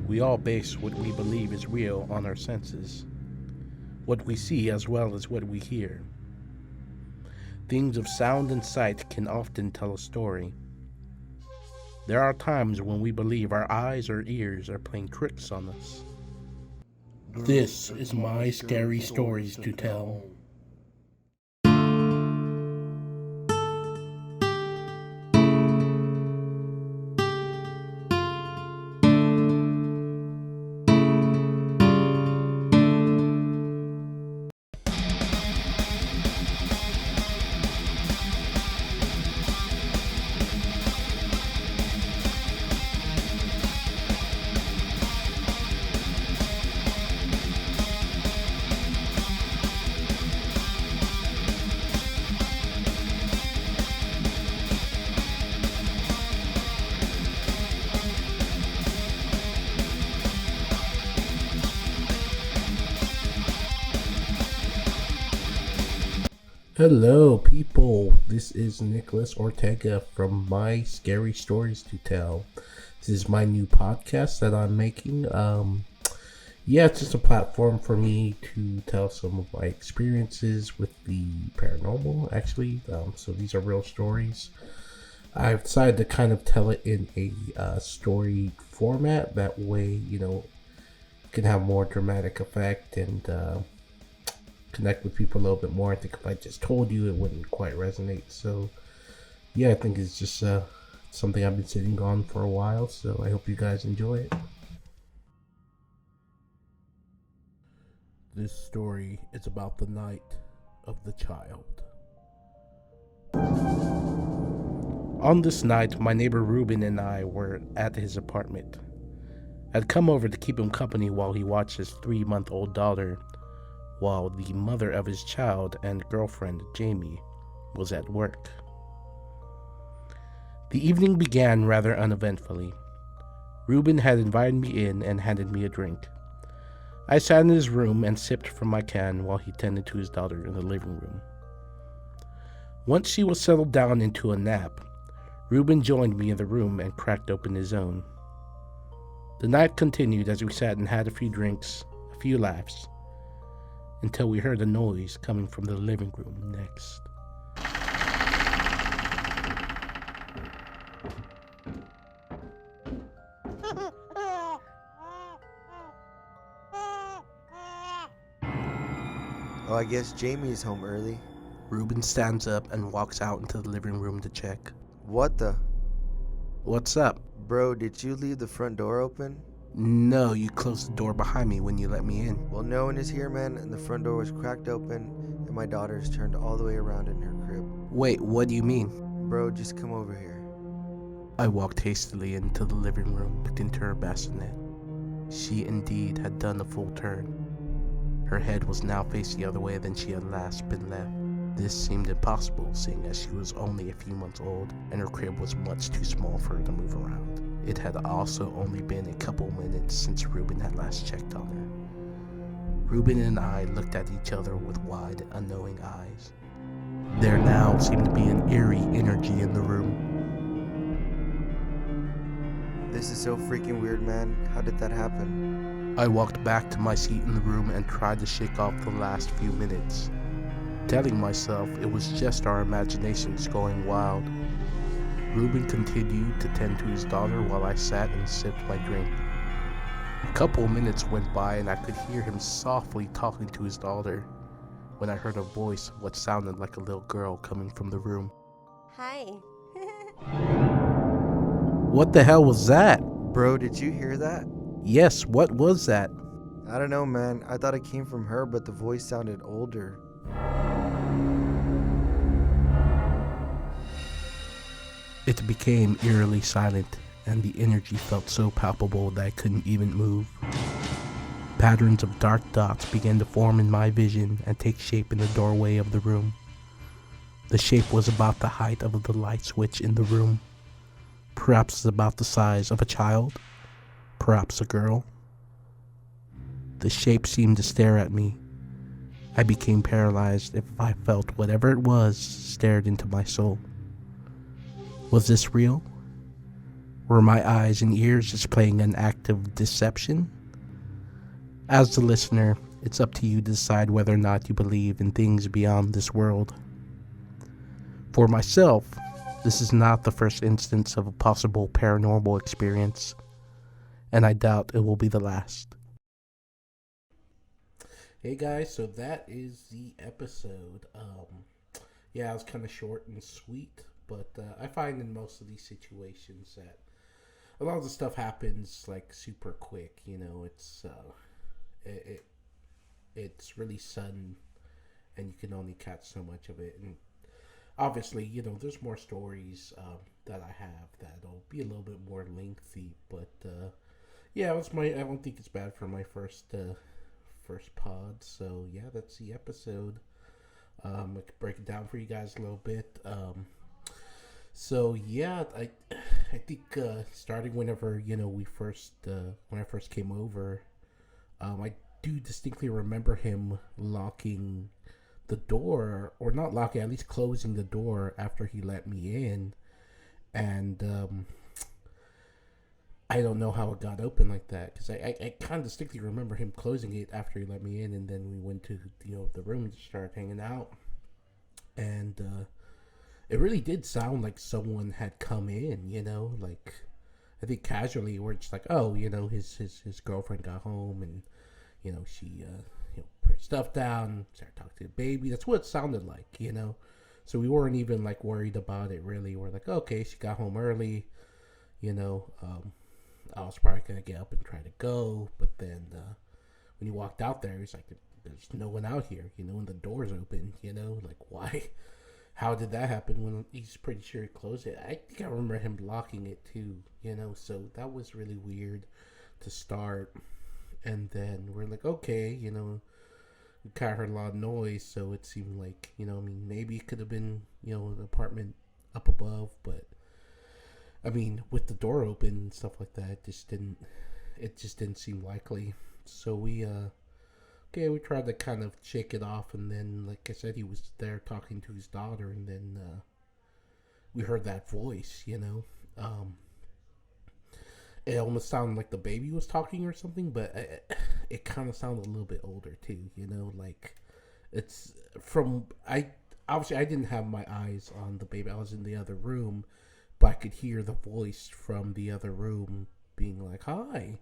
We all base what we believe is real on our senses, what we see as well as what we hear. Things of sound and sight can often tell a story. There are times when we believe our eyes or ears are playing tricks on us. This is my scary stories to tell. Hello, people. This is Nicholas Ortega from My Scary Stories to Tell. This is my new podcast that I'm making. It's just a platform for me to tell some of my experiences with the paranormal, actually. So these are real stories. I've decided to kind of tell it in a story format. That way, it can have more dramatic effect and connect with people a little bit more. I think if I just told you, it wouldn't quite resonate. So I think it's just something I've been sitting on for a while, so I hope you guys enjoy it. This story is about the night of the child. On this night, my neighbor Ruben and I were at his apartment. I'd come over to keep him company while he watched his 3-month-old daughter, while the mother of his child and girlfriend, Jamie, was at work. The evening began rather uneventfully. Ruben had invited me in and handed me a drink. I sat in his room and sipped from my can while he tended to his daughter in the living room. Once she was settled down into a nap, Ruben joined me in the room and cracked open his own. The night continued as we sat and had a few drinks, a few laughs, until we heard a noise coming from the living room next. Oh, I guess Jamie is home early. Ruben stands up and walks out into the living room to check. What the? What's up? Bro, did you leave the front door open? No, you closed the door behind me when you let me in. Well, no one is here, man, and the front door was cracked open, and my daughter is turned all the way around in her crib. Wait, what do you mean? Bro, just come over here. I walked hastily into the living room, looked into her bassinet. She indeed had done a full turn. Her head was now faced the other way than she had last been left. This seemed impossible, seeing as she was only a few months old, and her crib was much too small for her to move around. It had also only been a couple minutes since Ruben had last checked on her. Ruben and I looked at each other with wide, unknowing eyes. There now seemed to be an eerie energy in the room. This is so freaking weird, man. How did that happen? I walked back to my seat in the room and tried to shake off the last few minutes, telling myself it was just our imaginations going wild. Ruben continued to tend to his daughter while I sat and sipped my drink. A couple of minutes went by and I could hear him softly talking to his daughter when I heard a voice of what sounded like a little girl coming from the room. Hi. What the hell was that? Bro, did you hear that? Yes, what was that? I don't know, man. I thought it came from her, but the voice sounded older. It became eerily silent, and the energy felt so palpable that I couldn't even move. Patterns of dark dots began to form in my vision and take shape in the doorway of the room. The shape was about the height of the light switch in the room. Perhaps about the size of a child, perhaps a girl. The shape seemed to stare at me. I became paralyzed if I felt whatever it was stared into my soul. Was this real? Were my eyes and ears just playing an act of deception? As the listener, it's up to you to decide whether or not you believe in things beyond this world. For myself, this is not the first instance of a possible paranormal experience, and I doubt it will be the last. Hey guys, so that is the episode. Yeah, it was kind of short and sweet, but I find in most of these situations that a lot of the stuff happens like super quick. It, it's really sudden, and you can only catch so much of it. And obviously, there's more stories that I have that'll be a little bit more lengthy. But yeah, it was my. I don't think it's bad for my first pod. So yeah, that's the episode. I can break it down for you guys a little bit. So yeah, I think starting whenever we first when I first came over, I do distinctly remember him locking the door, or not locking, at least closing the door after he let me in, and I don't know how it got open like that, because I kind of distinctly remember him closing it after he let me in, and then we went to the room and started hanging out, and it really did sound like someone had come in, like I think casually, we're just like, oh, his girlfriend got home, and she put her stuff down, started talking to the baby. That's what it sounded like. So we weren't even like worried about it really. We're like, okay, she got home early, you know. I was probably gonna get up and try to go, but then when he walked out there, he's like, "There's no one out here," and the door's open, like why? How did that happen when he's pretty sure he closed it? I think I remember him locking it too, so that was really weird to start. And then we're like, okay, we kind of heard a lot of noise, so it seemed like, maybe it could have been, an apartment up above, but I mean, with the door open and stuff like that, it just didn't seem likely. So we tried to kind of shake it off, and then, like I said, he was there talking to his daughter, and then we heard that voice, it almost sounded like the baby was talking or something, but it kind of sounded a little bit older too, like it's from, obviously I didn't have my eyes on the baby, I was in the other room, but I could hear the voice from the other room being like, hi.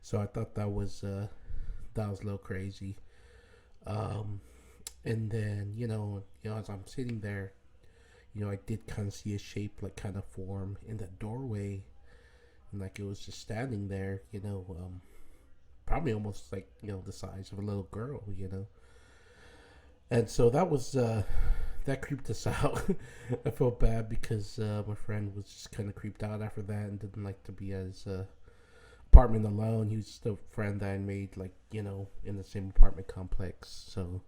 So I thought that was a little crazy. And then, as I'm sitting there, I did kind of see a shape like kind of form in that doorway, and like it was just standing there, probably almost like, the size of a little girl, And so that was, that creeped us out. I felt bad because my friend was just kind of creeped out after that and didn't like to be at his apartment alone. He was just a friend that I made, like, in the same apartment complex. So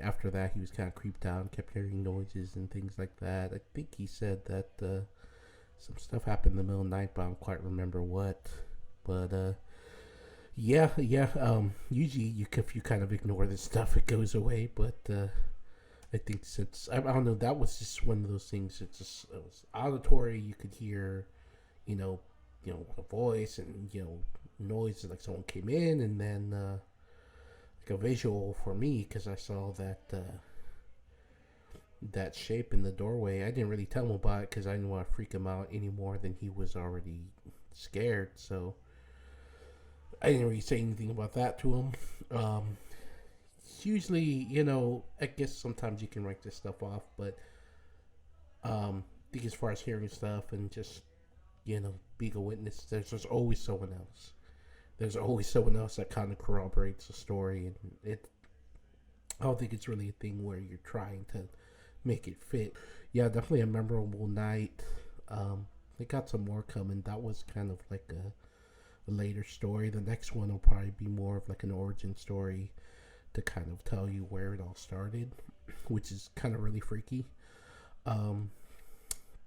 after that, he was kind of creeped out and kept hearing noises and things like that. I think he said that some stuff happened in the middle of the night, but I don't quite remember what. But yeah. Usually, if you kind of ignore this stuff, it goes away. But I think since I don't know, that was just one of those things. It was auditory. You could hear, a voice and noise, like someone came in, and then like a visual for me because I saw that shape in the doorway. I didn't really tell him about it because I didn't want to freak him out any more than he was already scared. So I didn't really say anything about that to him. Usually, I guess sometimes you can write this stuff off, but I think as far as hearing stuff and just, being a witness, there's always someone else. There's always someone else that kind of corroborates the story, and I don't think it's really a thing where you're trying to make it fit. Yeah, definitely a memorable night. They got some more coming. That was kind of like a later story. The next one will probably be more of like an origin story to kind of tell you where it all started, which is kind of really freaky.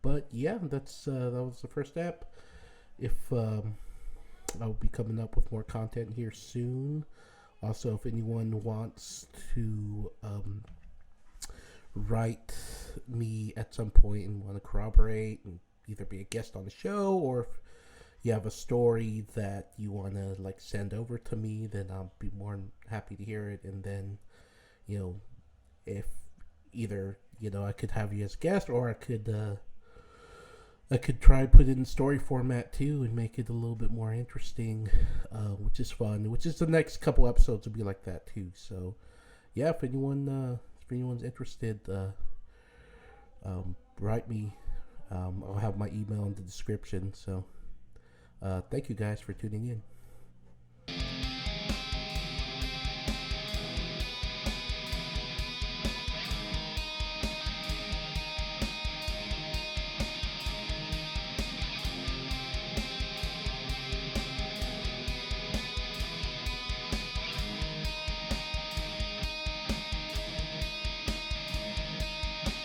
But yeah, that was the first step. If I'll be coming up with more content here soon. Also, if anyone wants to write me at some point and want to corroborate and either be a guest on the show, or if you have a story that you want to like send over to me, then I'll be more than happy to hear it. And then, if either I could have you as a guest, or I could try put it in story format too and make it a little bit more interesting, which is fun. Which is the next couple episodes will be like that too. So yeah, if anyone's interested, write me. I'll have my email in the description. So thank you guys for tuning in.